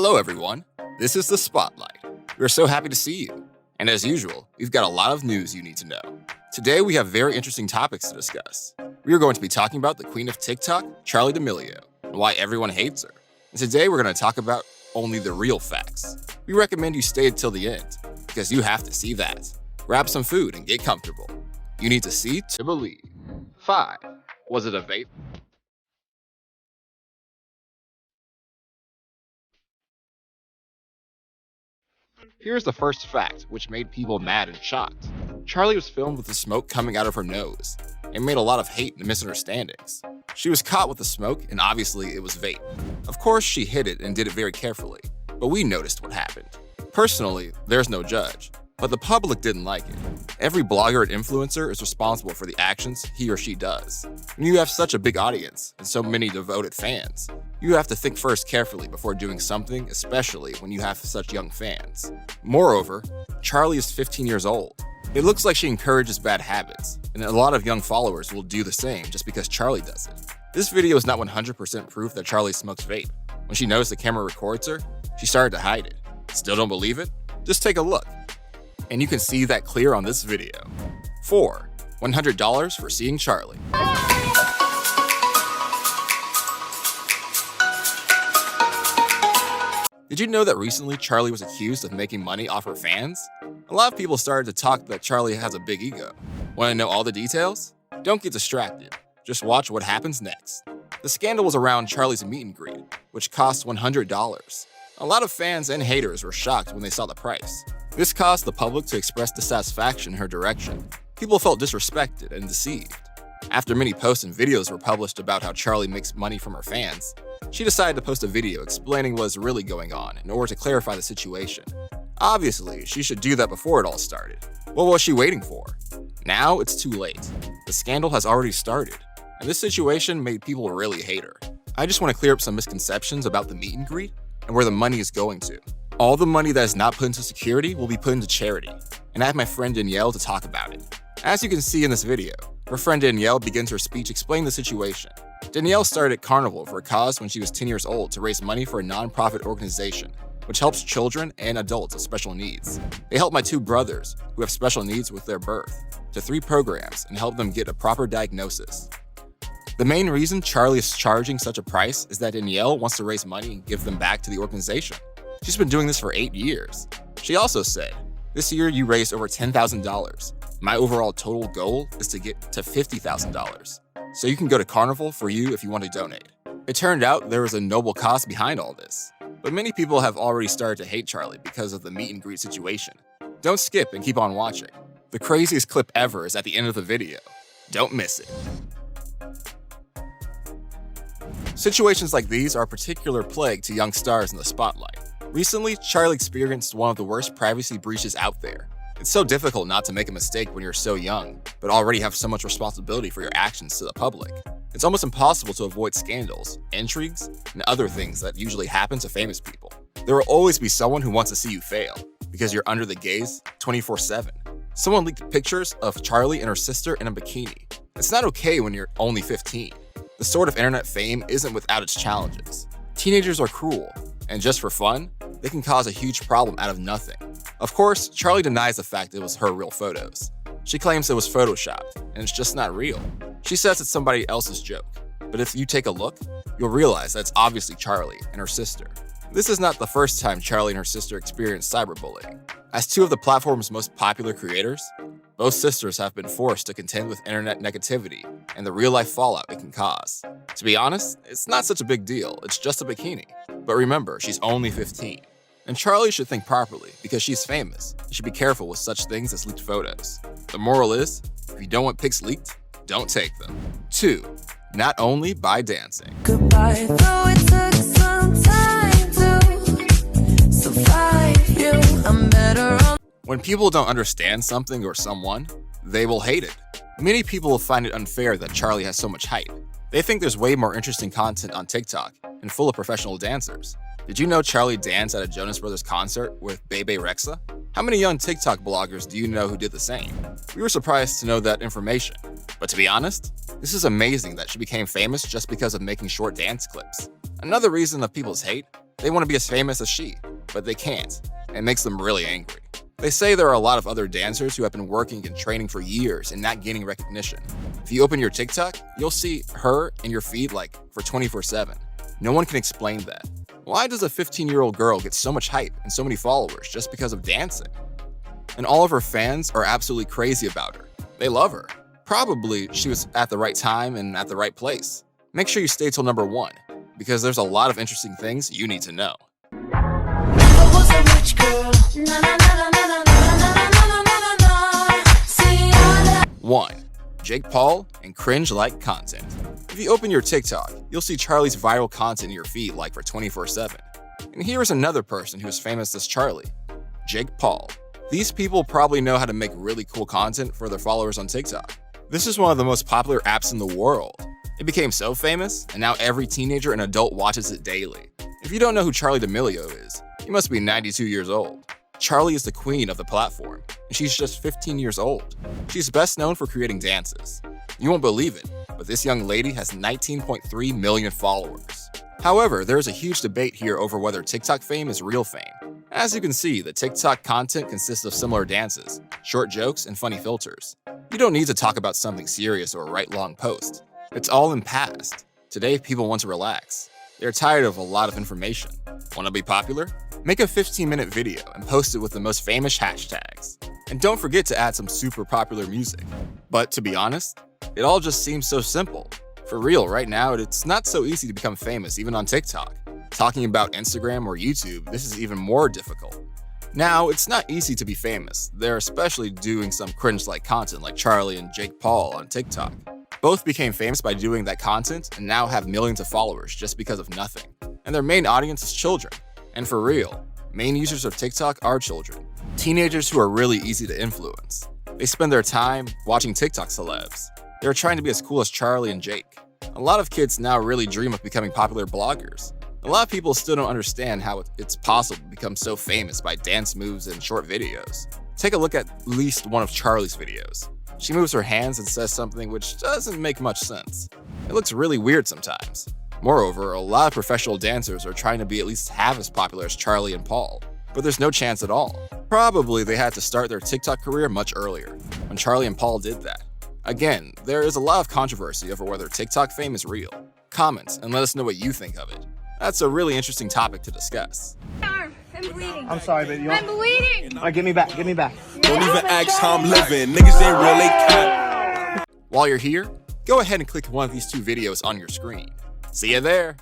Hello everyone, this is The Spotlight. We're so happy to see you. And as usual, we've got a lot of news you need to know. Today we have very interesting topics to discuss. We are going to be talking about the queen of TikTok, Charli D'amelio, and why everyone hates her. And today we're going to talk about only the real facts. We recommend you stay until the end, because you have to see that. Grab some food and get comfortable. You need to see to believe. 5. Was it a vape? Here's the first fact, which made people mad and shocked. Charli was filmed with the smoke coming out of her nose. It made a lot of hate and misunderstandings. She was caught with the smoke, and obviously it was vape. Of course, she hid it and did it very carefully, but we noticed what happened. Personally, there's no judge, but the public didn't like it. Every blogger and influencer is responsible for the actions he or she does. When you have such a big audience and so many devoted fans, you have to think first carefully before doing something, especially when you have such young fans. Moreover, Charli is 15 years old. It looks like she encourages bad habits, and a lot of young followers will do the same just because Charli does it. This video is not 100% proof that Charli smokes vape. When she noticed the camera records her, she started to hide it. Still don't believe it? Just take a look. And you can see that clear on this video. 4. $100 for seeing Charli. Did you know that recently Charli was accused of making money off her fans? A lot of people started to talk that Charli has a big ego. Want to know all the details? Don't get distracted. Just watch what happens next. The scandal was around Charli's meet and greet, which cost $100. A lot of fans and haters were shocked when they saw the price. This caused the public to express dissatisfaction in her direction. People felt disrespected and deceived. After many posts and videos were published about how Charli makes money from her fans, she decided to post a video explaining what is really going on in order to clarify the situation. Obviously, she should do that before it all started. What was she waiting for? Now it's too late. The scandal has already started, and this situation made people really hate her. I just want to clear up some misconceptions about the meet and greet and where the money is going to. All the money that is not put into security will be put into charity, and I have my friend Danielle to talk about it. As you can see in this video, her friend Danielle begins her speech explaining the situation. Danielle started at Carnival for a cause when she was 10 years old to raise money for a non-profit organization, which helps children and adults with special needs. They help my 2 brothers, who have special needs with their birth, to 3 programs and help them get a proper diagnosis. The main reason Charli is charging such a price is that Danielle wants to raise money and give them back to the organization. She's been doing this for 8 years. She also said, "This year you raised over $10,000. My overall total goal is to get to $50,000. So you can go to Carnival for you if you want to donate." It turned out there was a noble cause behind all this. But many people have already started to hate Charli because of the meet and greet situation. Don't skip and keep on watching. The craziest clip ever is at the end of the video. Don't miss it. Situations like these are a particular plague to young stars in the spotlight. Recently, Charli experienced one of the worst privacy breaches out there. It's so difficult not to make a mistake when you're so young, but already have so much responsibility for your actions to the public. It's almost impossible to avoid scandals, intrigues, and other things that usually happen to famous people. There will always be someone who wants to see you fail, because you're under the gaze 24/7. Someone leaked pictures of Charli and her sister in a bikini. It's not okay when you're only 15. The sort of internet fame isn't without its challenges. Teenagers are cruel, and just for fun, they can cause a huge problem out of nothing. Of course, Charli denies the fact it was her real photos. She claims it was photoshopped, and it's just not real. She says it's somebody else's joke, but if you take a look, you'll realize that it's obviously Charli and her sister. This is not the first time Charli and her sister experienced cyberbullying. As 2 of the platform's most popular creators, both sisters have been forced to contend with internet negativity and the real-life fallout it can cause. To be honest, it's not such a big deal, it's just a bikini. But remember, she's only 15. And Charli should think properly, because she's famous. You should be careful with such things as leaked photos. The moral is, if you don't want pics leaked, don't take them. 2. Not only by dancing. Goodbye, though it took some time to survive you. I'm better on. When people don't understand something or someone, they will hate it. Many people will find it unfair that Charli has so much hype. They think there's way more interesting content on TikTok and full of professional dancers. Did you know Charli danced at a Jonas Brothers concert with Bebe Rexha? How many young TikTok bloggers do you know who did the same? We were surprised to know that information. But to be honest, this is amazing that she became famous just because of making short dance clips. Another reason of people's hate They want to be as famous as she, but they can't. It makes them really angry. They say there are a lot of other dancers who have been working and training for years and not gaining recognition. If you open your TikTok, you'll see her in your feed like for 24/7. No one can explain that. Why does a 15-year-old girl get so much hype and so many followers just because of dancing? And all of her fans are absolutely crazy about her. They love her. Probably she was at the right time and at the right place. Make sure you stay till number 1, because there's a lot of interesting things you need to know. I was a rich girl. Na na na na na na na na na na na. See I 1. Jake Paul and cringe-like content. If you open your TikTok, you'll see Charli's viral content in your feed like for 24/7. And here's another person who is famous as Charli, Jake Paul. These people probably know how to make really cool content for their followers on TikTok. This is one of the most popular apps in the world. It became so famous, and now every teenager and adult watches it daily. If you don't know who Charli D'amelio is, you must be 92 years old. Charli is the queen of the platform, and she's just 15 years old. She's best known for creating dances. You won't believe it, but this young lady has 19.3 million followers. However, there is a huge debate here over whether TikTok fame is real fame. As you can see, the TikTok content consists of similar dances, short jokes, and funny filters. You don't need to talk about something serious or write long posts. It's all in past. Today, people want to relax. They're tired of a lot of information. Want to be popular? Make a 15-minute video and post it with the most famous hashtags. And don't forget to add some super popular music. But to be honest, it all just seems so simple. For real, right now, it's not so easy to become famous even on TikTok. Talking about Instagram or YouTube, this is even more difficult. Now, it's not easy to be famous. They're especially doing some cringe-like content like Charli and Jake Paul on TikTok. Both became famous by doing that content and now have millions of followers just because of nothing. And their main audience is children. And for real, main users of TikTok are children. Teenagers who are really easy to influence. They spend their time watching TikTok celebs. They're trying to be as cool as Charli and Jake. A lot of kids now really dream of becoming popular bloggers. A lot of people still don't understand how it's possible to become so famous by dance moves and short videos. Take a look at least one of Charli's videos. She moves her hands and says something which doesn't make much sense. It looks really weird sometimes. Moreover, a lot of professional dancers are trying to be at least half as popular as Charli and Paul, but there's no chance at all. Probably they had to start their TikTok career much earlier, when Charli and Paul did that. Again, there is a lot of controversy over whether TikTok fame is real. Comment and let us know what you think of it. That's a really interesting topic to discuss. I'm bleeding. I'm sorry, baby. I'm bleeding. All right, give me back. Give me back. Don't even ask how I'm living. Niggas ain't real, they can't. While you're here, go ahead and click one of these 2 videos on your screen. See you there!